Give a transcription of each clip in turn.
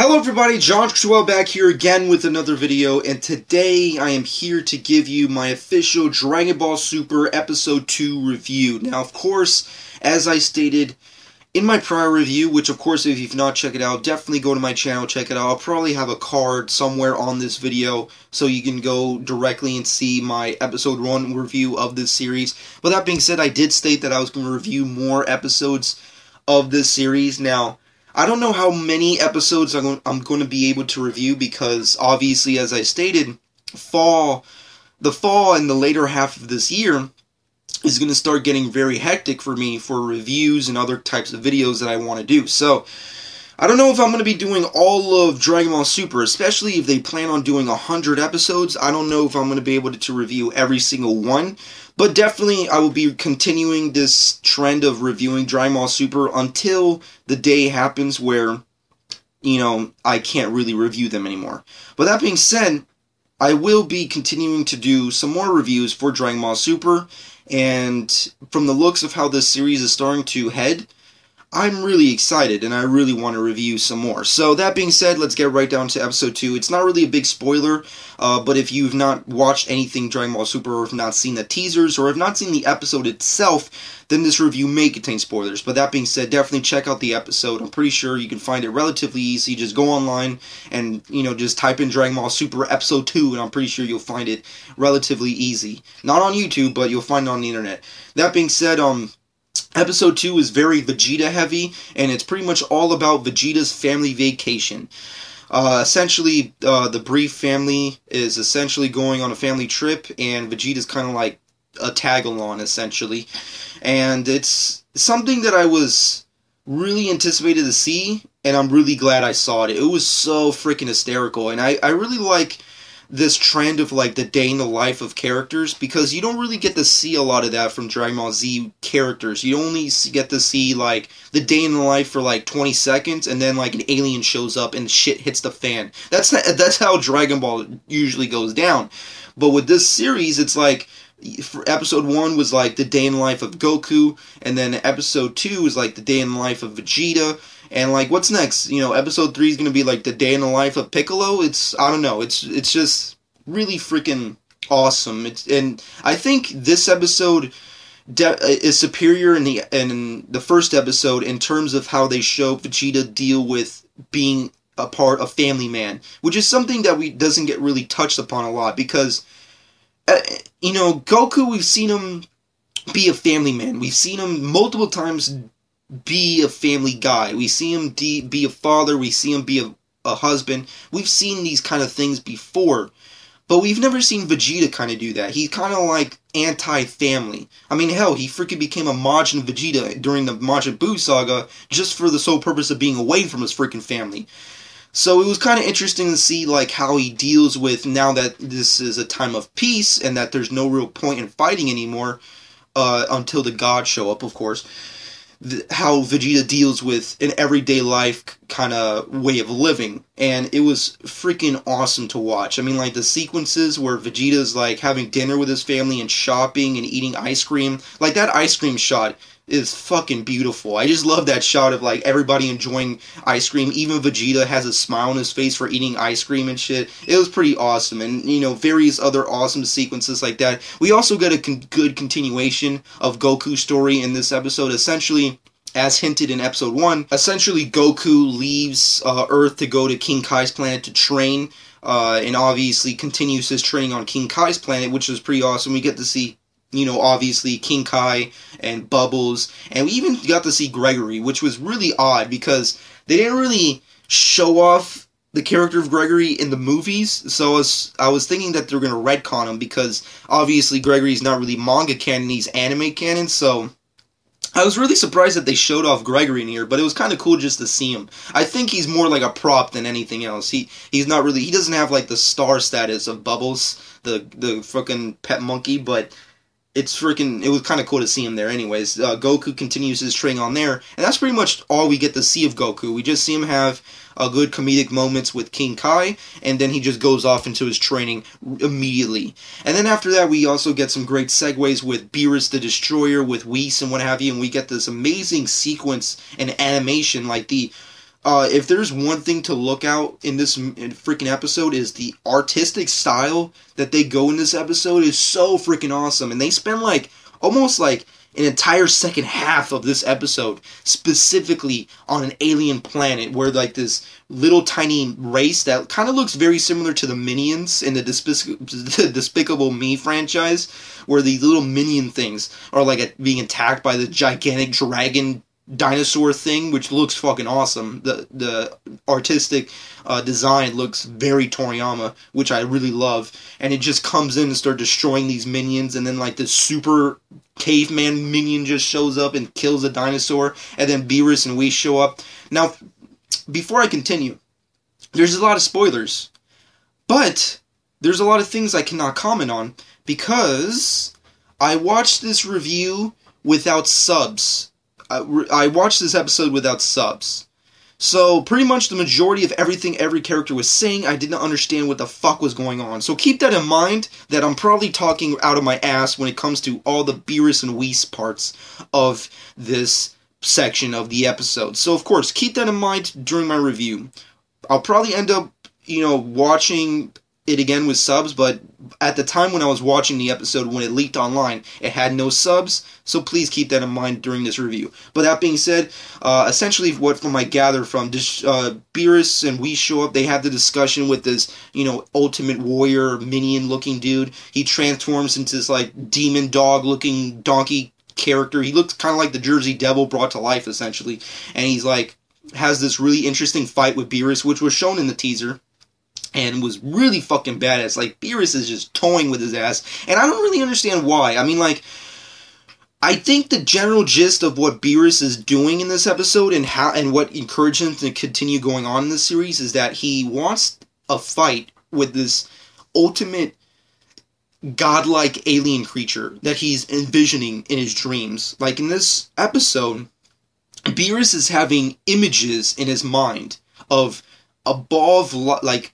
Hello everybody, John Cruel back here again with another video, and today I am here to give you my official Dragon Ball Super Episode 2 review. Now, of course, as I stated in my prior review, which of course if you've not checked it out, definitely go to my channel, check it out. I'll probably have a card somewhere on this video so you can go directly and see my Episode 1 review of this series. But that being said, I did state that I was going to review more episodes of this series. Now, I don't know how many episodes I'm going to be able to review because, obviously, as I stated, the fall and the later half of this year is going to start getting very hectic for me for reviews and other types of videos that I want to do. So, I don't know if I'm going to be doing all of Dragon Ball Super, especially if they plan on doing 100 episodes. I don't know if I'm going to be able to review every single one. But definitely, I will be continuing this trend of reviewing Dragon Ball Super until the day happens where, I can't really review them anymore. But that being said, I will be continuing to do some more reviews for Dragon Ball Super. And from the looks of how this series is starting to head, I'm really excited and I really want to review some more. So that being said, let's get right down to episode 2. It's not really a big spoiler, but if you've not watched anything Dragon Ball Super or have not seen the teasers or have not seen the episode itself, then this review may contain spoilers. But that being said, definitely check out the episode. I'm pretty sure you can find it relatively easy. Just go online and, just type in Dragon Ball Super episode 2 and I'm pretty sure you'll find it relatively easy. Not on YouTube, but you'll find it on the internet. That being said, Episode 2 is very Vegeta heavy, and it's pretty much all about Vegeta's family vacation. Essentially, the Brief family is essentially going on a family trip, and Vegeta's kind of like a tag-along, essentially. And it's something that I was really anticipated to see, and I'm really glad I saw it. It was so freaking hysterical, and I really like this trend of like the day in the life of characters, because you don't really get to see a lot of that from Dragon Ball Z characters. You only get to see like the day in the life for like 20 seconds and then like an alien shows up and shit hits the fan. That's how Dragon Ball usually goes down. But with this series, it's like for episode 1 was like the day in the life of Goku, and then episode 2 is like the day in the life of Vegeta. And, like, what's next? Episode 3 is going to be, like, the day in the life of Piccolo? I don't know. It's just really freaking awesome. And I think this episode is superior in the first episode in terms of how they show Vegeta deal with being a family man, which is something that doesn't get really touched upon a lot, because, Goku, we've seen him be a family man. We've seen him multiple times be a family guy. We see him be a father. We see him be a husband. We've seen these kind of things before, but we've never seen Vegeta kind of do that. He's kind of like anti-family. I mean, hell, he freaking became a Majin Vegeta during the Majin Buu saga just for the sole purpose of being away from his freaking family. So it was kind of interesting to see like how he deals with, now that this is a time of peace and that there's no real point in fighting anymore until the gods show up, of course. How Vegeta deals with an everyday life kind of way of living, and it was freaking awesome to watch. I mean, like the sequences where Vegeta's like having dinner with his family and shopping and eating ice cream, like that ice cream shot is fucking beautiful. I just love that shot of like everybody enjoying ice cream. Even Vegeta has a smile on his face for eating ice cream and shit. It was pretty awesome, and various other awesome sequences like that. We also get a good continuation of Goku's story in this episode. Essentially, as hinted in episode 1, essentially Goku leaves Earth to go to King Kai's planet to train, and obviously continues his training on King Kai's planet, which was pretty awesome. We get to see obviously King Kai and Bubbles, and we even got to see Gregory, which was really odd because they didn't really show off the character of Gregory in the movies, so I was thinking that they're going to retcon him, because obviously Gregory's not really manga canon, he's anime canon, so I was really surprised that they showed off Gregory in here, but it was kind of cool just to see him. I think he's more like a prop than anything else. He's not really, he doesn't have like the star status of Bubbles, the fucking pet monkey, but it was kind of cool to see him there anyways. Goku continues his training on there, and that's pretty much all we get to see of Goku. We just see him have good comedic moments with King Kai, and then he just goes off into his training immediately. And then after that, we also get some great segues with Beerus the Destroyer, with Whis and what have you, and we get this amazing sequence and animation, like the If there's one thing to look out in this freaking episode, is the artistic style that they go in this episode is so freaking awesome. And they spend like almost like an entire second half of this episode specifically on an alien planet where like this little tiny race that kind of looks very similar to the Minions in the Despicable Me franchise, where these little minion things are like being attacked by the gigantic dragon dinosaur thing, which looks fucking awesome. The artistic design looks very Toriyama, which I really love. And it just comes in and starts destroying these minions, and then like this super caveman minion just shows up and kills a dinosaur, and then Beerus and Whis show up. Now, before I continue, there's a lot of spoilers, but there's a lot of things I cannot comment on because I watched this review without subs. I watched this episode without subs. So, pretty much the majority of everything every character was saying, I did not understand what the fuck was going on. So keep that in mind, that I'm probably talking out of my ass when it comes to all the Beerus and Whis parts of this section of the episode. So, of course, keep that in mind during my review. I'll probably end up, watching it again with subs, but at the time when I was watching the episode, when it leaked online, it had no subs, so please keep that in mind during this review. But that being said, essentially what from I gather from this, Beerus and Whis show up, they have the discussion with this, ultimate warrior minion looking dude. He transforms into this like demon dog looking donkey character. He looks kind of like the Jersey Devil brought to life, essentially. And he's like, has this really interesting fight with Beerus, which was shown in the teaser, and was really fucking badass. Like, Beerus is just toying with his ass, and I don't really understand why. I mean, like, I think the general gist of what Beerus is doing in this episode and what encouraged him to continue going on in this series is that he wants a fight with this ultimate godlike alien creature that he's envisioning in his dreams. Like, in this episode, Beerus is having images in his mind of a wall of light,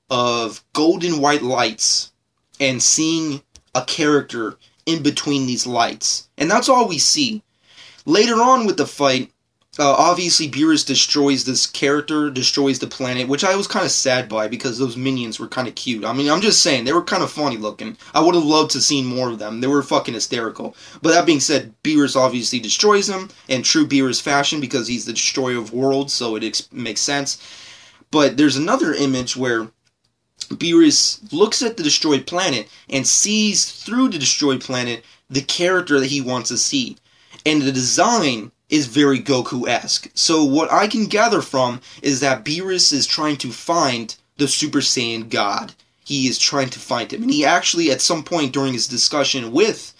of golden white lights, and seeing a character in between these lights. And that's all we see. Later on with the fight, obviously Beerus destroys this character, destroys the planet, which I was kind of sad by because those minions were kind of cute. I mean, I'm just saying, they were kind of funny looking. I would have loved to see more of them. They were fucking hysterical. But that being said, Beerus obviously destroys them in true Beerus fashion because he's the destroyer of worlds, so it makes sense. But there's another image where Beerus looks at the destroyed planet and sees through the destroyed planet the character that he wants to see. And the design is very Goku-esque. So what I can gather from is that Beerus is trying to find the Super Saiyan God. He is trying to find him. And he actually, at some point during his discussion with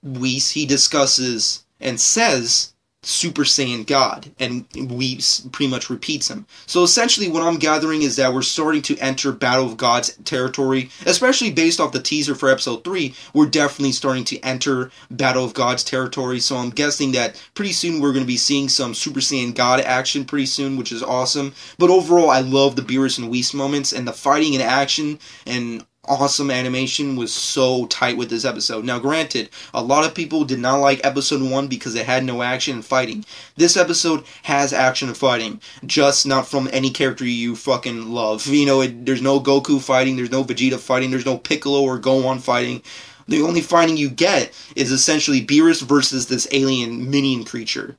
Whis, he discusses and says Super Saiyan God, and Whis pretty much repeats him. So essentially what I'm gathering is that we're starting to enter Battle of Gods territory, especially based off the teaser for episode 3, we're definitely starting to enter Battle of Gods territory, so I'm guessing that pretty soon we're going to be seeing some Super Saiyan God action pretty soon, which is awesome. But overall, I love the Beerus and Whis moments, and the fighting and action and awesome animation was so tight with this episode. Now granted, a lot of people did not like episode 1 because it had no action and fighting. This episode has action and fighting, just not from any character you fucking love. There's no Goku fighting, there's no Vegeta fighting, there's no Piccolo or Gohan fighting. The only fighting you get is essentially Beerus versus this alien minion creature.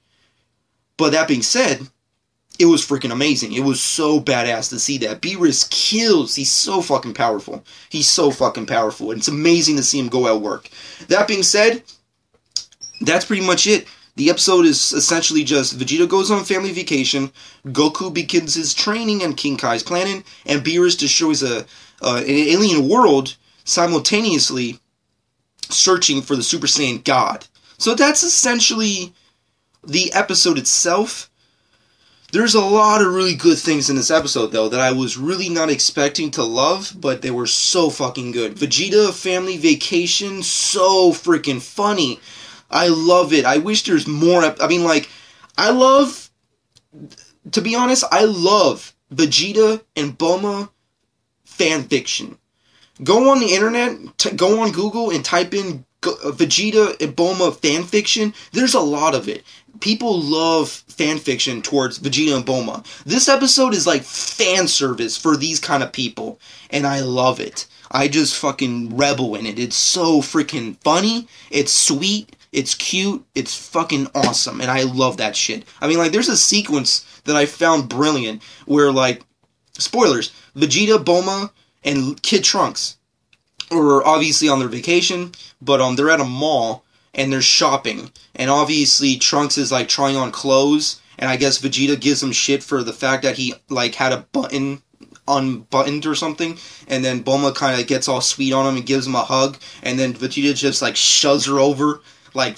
But that being said, it was freaking amazing. It was so badass to see that. Beerus kills. He's so fucking powerful. He's so fucking powerful. And it's amazing to see him go at work. That being said, that's pretty much it. The episode is essentially just Vegeta goes on family vacation, Goku begins his training on King Kai's planet, and Beerus destroys an alien world simultaneously searching for the Super Saiyan God. So that's essentially the episode itself. There's a lot of really good things in this episode, though, that I was really not expecting to love, but they were so fucking good. Vegeta Family Vacation, so freaking funny. I love it. I wish there's more. To be honest, I love Vegeta and Bulma fanfiction. Go on the internet, go on Google and type in Vegeta and Bulma fanfiction. There's a lot of it. people love fanfiction towards Vegeta and Bulma. This episode is like fan service for these kind of people, and I love it. I just fucking revel in it. It's so freaking funny, it's sweet, it's cute, it's fucking awesome, and I love that shit. I mean, like, there's a sequence that I found brilliant where, like, spoilers, Vegeta, Bulma, and Kid Trunks are obviously on their vacation, but they're at a mall, and they're shopping, and obviously Trunks is, like, trying on clothes, and I guess Vegeta gives him shit for the fact that he, like, had a button unbuttoned or something, and then Bulma kind of gets all sweet on him and gives him a hug, and then Vegeta just, like, shoves her over, like,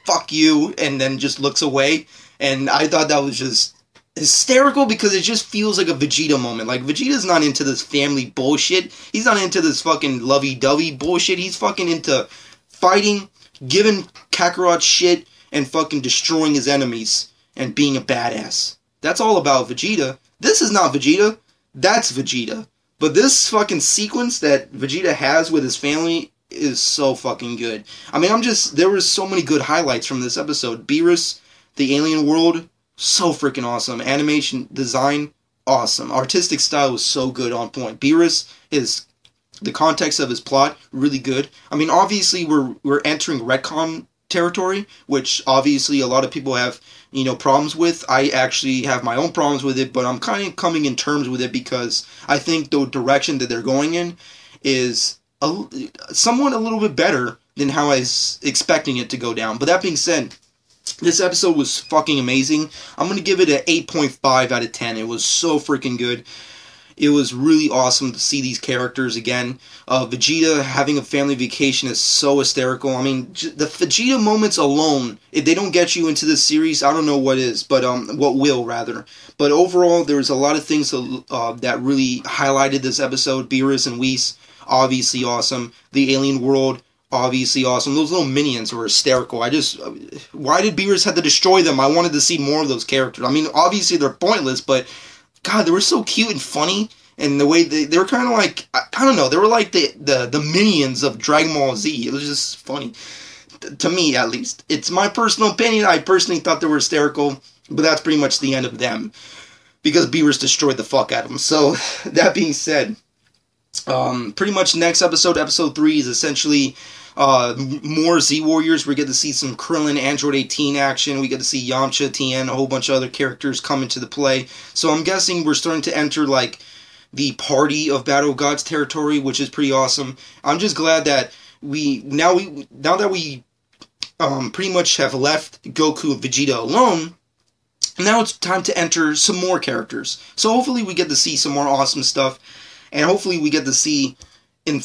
fuck you, and then just looks away, and I thought that was just hysterical because it just feels like a Vegeta moment. Like, Vegeta's not into this family bullshit, he's not into this fucking lovey-dovey bullshit, he's fucking into fighting, giving Kakarot shit, and fucking destroying his enemies, and being a badass. That's all about Vegeta. This is not Vegeta. That's Vegeta. But this fucking sequence that Vegeta has with his family is so fucking good. I mean, there was so many good highlights from this episode. Beerus, the alien world, so freaking awesome. Animation, design, awesome. Artistic style was so good, on point. Beerus, the context of his plot, really good. I mean, obviously, we're entering retcon territory, which obviously a lot of people have, you know, problems with. I actually have my own problems with it, but I'm kind of coming in terms with it because I think the direction that they're going in is somewhat a little bit better than how I was expecting it to go down. But that being said, this episode was fucking amazing. I'm going to give it an 8.5 out of 10. It was so freaking good. It was really awesome to see these characters again. Vegeta having a family vacation is so hysterical. I mean, the Vegeta moments alone, if they don't get you into this series, I don't know what is, but what will, rather. But overall, there's a lot of things that really highlighted this episode. Beerus and Whis, obviously awesome. The alien world, obviously awesome. Those little minions were hysterical. Why did Beerus have to destroy them? I wanted to see more of those characters. I mean, obviously they're pointless, but God, they were so cute and funny, and the way they were kind of like, I don't know, they were like the minions of Dragon Ball Z. It was just funny, to me at least. It's my personal opinion. I personally thought they were hysterical, but that's pretty much the end of them, because Beerus destroyed the fuck out of them. So, that being said, pretty much next episode, episode 3, is essentially more Z-Warriors. We get to see some Krillin, Android 18 action. We get to see Yamcha, Tien, a whole bunch of other characters come into the play. So I'm guessing we're starting to enter, like, the party of Battle of Gods territory, which is pretty awesome. I'm just glad that now that we pretty much have left Goku and Vegeta alone, now it's time to enter some more characters. So hopefully we get to see some more awesome stuff, and hopefully we get to see in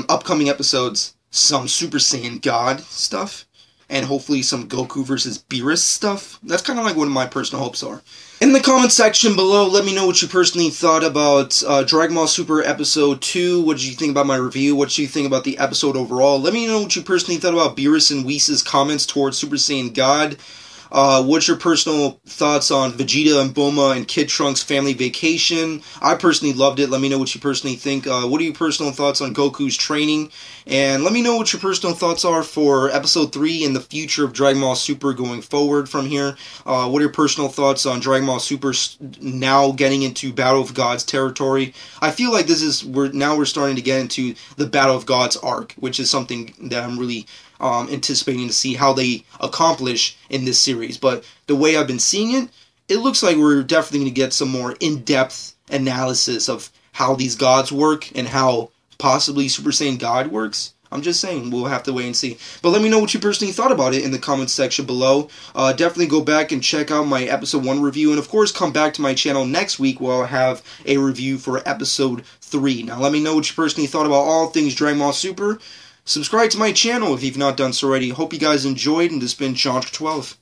upcoming episodes some Super Saiyan God stuff, and hopefully some Goku versus Beerus stuff. That's kind of like what my personal hopes are. In the comment section below, let me know what you personally thought about Dragon Ball Super Episode 2. What did you think about my review? What did you think about the episode overall? Let me know what you personally thought about Beerus and Whis' comments towards Super Saiyan God. What's your personal thoughts on Vegeta and Bulma and Kid Trunks' family vacation? I personally loved it. Let me know what you personally think. What are your personal thoughts on Goku's training? And let me know what your personal thoughts are for Episode 3 and the future of Dragon Ball Super going forward from here. What are your personal thoughts on Dragon Ball Super now getting into Battle of Gods territory? I feel like we're starting to get into the Battle of Gods arc, which is something that I'm really anticipating to see how they accomplish in this series. But the way I've been seeing it, it looks like we're definitely going to get some more in-depth analysis of how these gods work and how possibly Super Saiyan God works. I'm just saying, we'll have to wait and see. But let me know what you personally thought about it in the comments section below. Definitely go back and check out my Episode 1 review. And of course, come back to my channel next week where I'll have a review for Episode 3. Now, let me know what you personally thought about all things Dragon Ball Super. Subscribe to my channel if you've not done so already. Hope you guys enjoyed, and this has been John12.